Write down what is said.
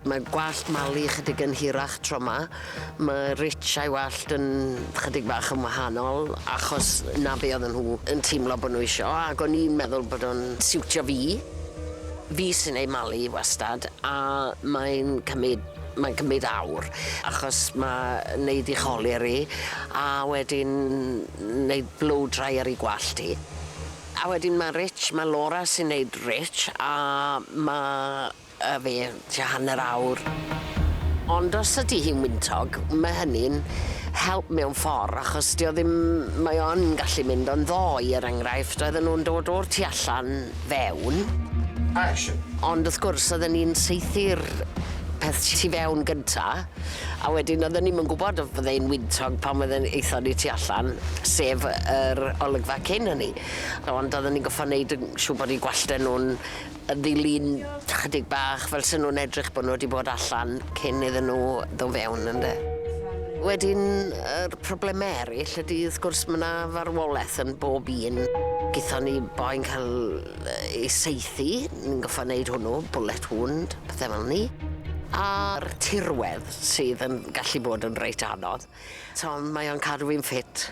Mae gwallt malu chydig yn hirach tro yma. Mae rich a'i wallt yn chydig bach yn wahanol achos na be oedden nhw yn teimlo bod nhw isio ac o'n i'n meddwl bod o'n siwtio fi. Fi sy'n ei malu wastad a mae'n cymryd awr achos mae'n neud i cholir i a wedyn neud blow dry ar ei gwallt i. A wedyn mae Rich, mae Laura sy'n neud Rich a mae fe tua hanner awr. Ond os ydy hi'n wyntog, mae hynny'n help mewn ffordd achos mae o'n gallu mynd o'n ddoe enghraifft. Oedden nhw'n dod o'r tu allan fewn. Action. Ond wrth gwrs oedden ni'n saethu'r peth tu fewn gynta a wedyn oedden ni'n gwybod o fyddai'n wyntog pan oedden eithon ni tu allan sef yr olygfa cyn hynny. Ond oedden ni'n goffo wneud yn siŵr bod i gwallten nhw'n ddilyn chydig bach fel sy'n nhw'n edrych bod nhw wedi bod allan cyn iddyn nhw ddod fewn ynde. Wedyn, yr problemau eraill ydy wrth gwrs mae yna farwolaeth yn bob un. Gaethon ni boi'n cael ei saethu, ni'n goffo wneud hwnnw, bullet wound, pethau fel ni. A'r tirwedd sydd yn gallu bod yn reit anodd. So mae o'n cadw fi'n ffit.